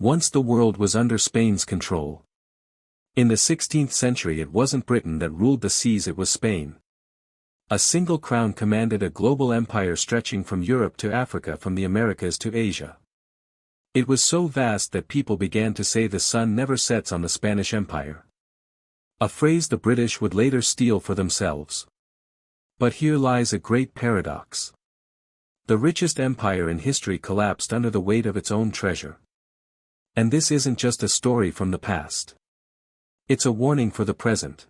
Once the world was under Spain's control. In the 16th century it wasn't Britain that ruled the seas, it was Spain. A single crown commanded a global empire stretching from Europe to Africa, from the Americas to Asia. It was so vast that people began to say the sun never sets on the Spanish Empire. A phrase the British would later steal for themselves. But here lies a great paradox. The richest empire in history collapsed under the weight of its own treasure. And this isn't just a story from the past. It's a warning for the present.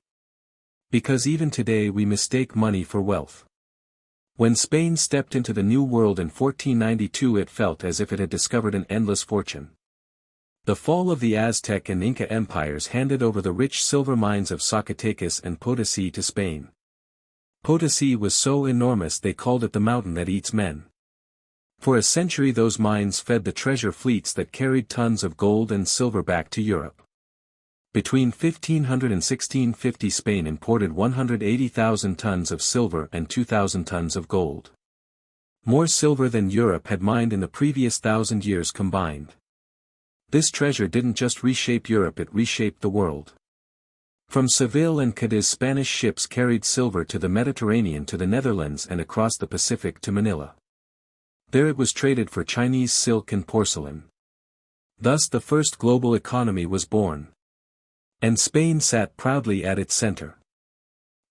Because even today we mistake money for wealth. When Spain stepped into the New World in 1492, it felt as if it had discovered an endless fortune. The fall of the Aztec and Inca empires handed over the rich silver mines of Zacatecas and Potosí to Spain. Potosí was so enormous they called it the mountain that eats men. For a century those mines fed the treasure fleets that carried tons of gold and silver back to Europe. Between 1500 and 1650 Spain imported 180,000 tons of silver and 2,000 tons of gold. More silver than Europe had mined in the previous 1,000 years combined. This treasure didn't just reshape Europe, it reshaped the world. From Seville and Cadiz Spanish ships carried silver to the Mediterranean, to the Netherlands, and across the Pacific to Manila. There it was traded for Chinese silk and porcelain. Thus the first global economy was born. And Spain sat proudly at its center.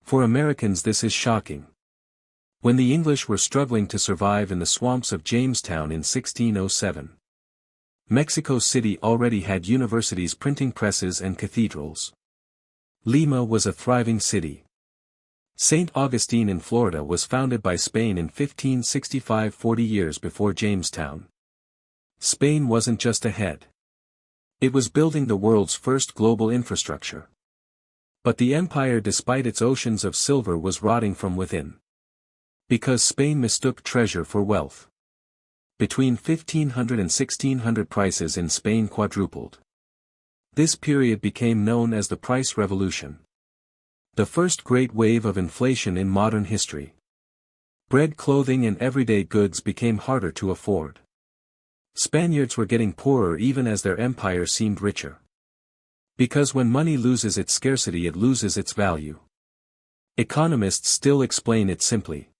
For Americans this is shocking. When the English were struggling to survive in the swamps of Jamestown in 1607. Mexico City already had universities, printing presses, and cathedrals. Lima was a thriving city. St. Augustine in Florida was founded by Spain in 1565, 40 years before Jamestown. Spain wasn't just ahead. It was building the world's first global infrastructure. But the empire, despite its oceans of silver, was rotting from within. Because Spain mistook treasure for wealth. Between 1500 and 1600 prices in Spain quadrupled. This period became known as the Price Revolution. The first great wave of inflation in modern history. Bread, clothing, and everyday goods became harder to afford. Spaniards were getting poorer even as their empire seemed richer. Because when money loses its scarcity, it loses its value. Economists still explain it simply.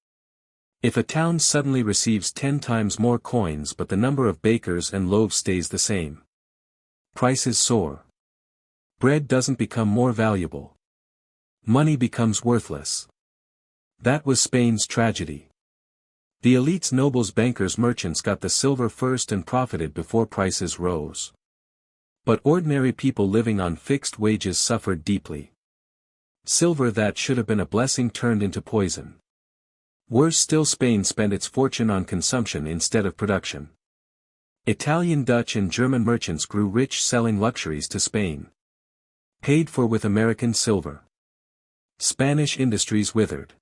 If a town suddenly receives 10 times more coins but the number of bakers and loaves stays the same, prices soar. Bread doesn't become more valuable. Money becomes worthless. That was Spain's tragedy. The elites, nobles, bankers, merchants got the silver first and profited before prices rose. But ordinary people living on fixed wages suffered deeply. Silver that should have been a blessing turned into poison. Worse still, Spain spent its fortune on consumption instead of production. Italian, Dutch, and German merchants grew rich selling luxuries to Spain. Paid for with American silver. Spanish industries withered.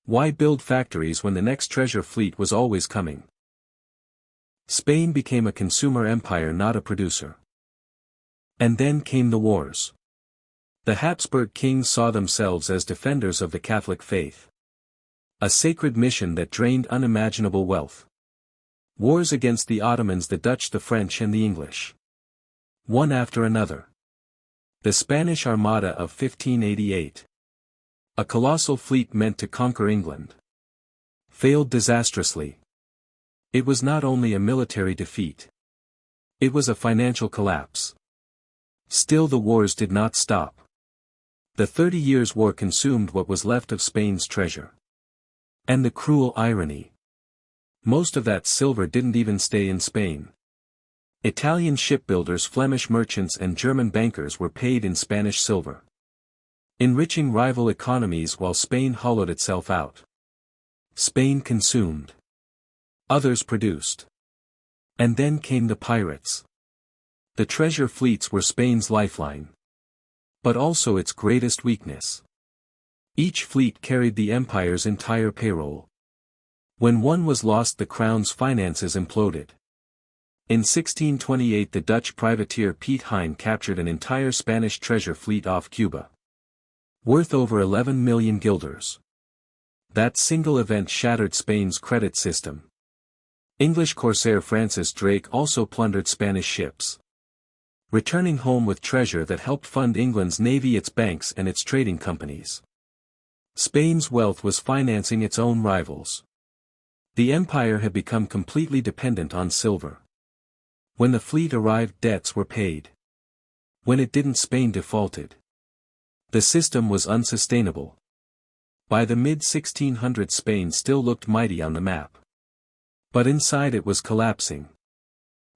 Why build factories when the next treasure fleet was always coming? Spain became a consumer empire, not a producer. And then came the wars. The Habsburg kings saw themselves as defenders of the Catholic faith. A sacred mission that drained unimaginable wealth. Wars against the Ottomans, the Dutch, the French, and the English. One after another. The Spanish Armada of 1588. A colossal fleet meant to conquer England. Failed disastrously. It was not only a military defeat. It was a financial collapse. Still the wars did not stop. The 30 Years' War consumed what was left of Spain's treasure. And the cruel irony. Most of that silver didn't even stay in Spain. Italian shipbuilders, Flemish merchants, and German bankers were paid in Spanish silver. Enriching rival economies while Spain hollowed itself out. Spain consumed. Others produced. And then came the pirates. The treasure fleets were Spain's lifeline. But also its greatest weakness. Each fleet carried the empire's entire payroll. When one was lost, the crown's finances imploded. In 1628 the Dutch privateer Piet Hein captured an entire Spanish treasure fleet off Cuba. Worth over 11 million guilders. That single event shattered Spain's credit system. English corsair Francis Drake also plundered Spanish ships. returning home with treasure that helped fund England's navy, its banks and its trading companies. Spain's wealth was financing its own rivals. The empire had become completely dependent on silver. When the fleet arrived, debts were paid. When it didn't, Spain defaulted. The system was unsustainable. By the mid-1600s, Spain still looked mighty on the map. But inside it was collapsing.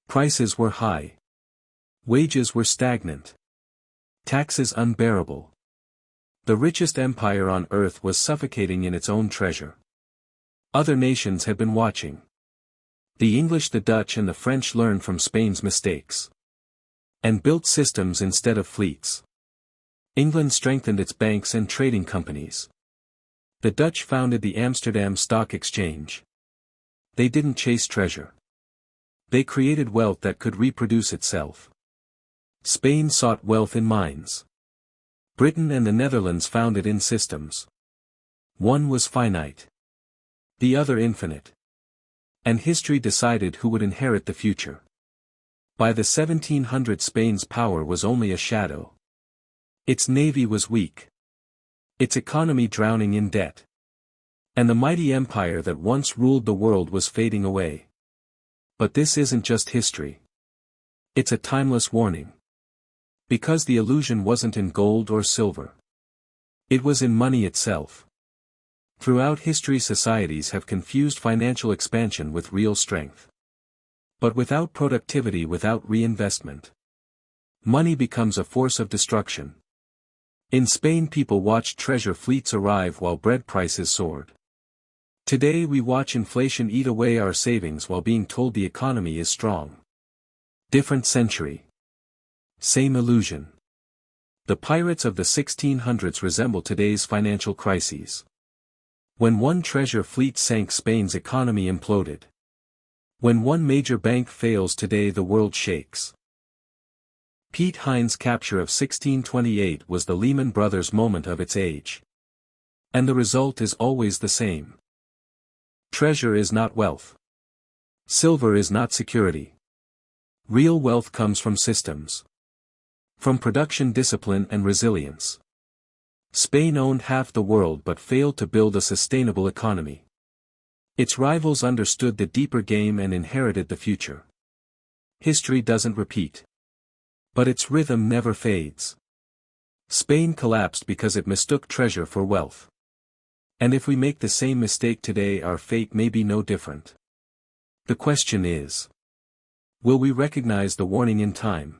Prices were high. Wages were stagnant. Taxes unbearable. The richest empire on earth was suffocating in its own treasure. Other nations had been watching. The English, the Dutch and the French learned from Spain's mistakes. And built systems instead of fleets. England strengthened its banks and trading companies. The Dutch founded the Amsterdam Stock Exchange. They didn't chase treasure. They created wealth that could reproduce itself. Spain sought wealth in mines. Britain and the Netherlands found it in systems. One was finite. The other infinite. And history decided who would inherit the future. By the 1700s, Spain's power was only a shadow. Its navy was weak. Its economy drowning in debt. And the mighty empire that once ruled the world was fading away. But this isn't just history. It's a timeless warning. Because the illusion wasn't in gold or silver. It was in money itself. Throughout history, societies have confused financial expansion with real strength. But without productivity, without reinvestment, money becomes a force of destruction. In Spain, people watched treasure fleets arrive while bread prices soared. Today we watch inflation eat away our savings while being told the economy is strong. Different century. Same illusion. The pirates of the 1600s resemble today's financial crises. When one treasure fleet sank, Spain's economy imploded. When one major bank fails today, the world shakes. Piet Hein's capture of 1628 was the Lehman Brothers moment of its age. And the result is always the same. Treasure is not wealth. Silver is not security. Real wealth comes from systems. From production discipline and resilience. Spain owned half the world but failed to build a sustainable economy. Its rivals understood the deeper game and inherited the future. History doesn't repeat. But its rhythm never fades. Spain collapsed because it mistook treasure for wealth. And if we make the same mistake today, our fate may be no different. The question is, will we recognize the warning in time?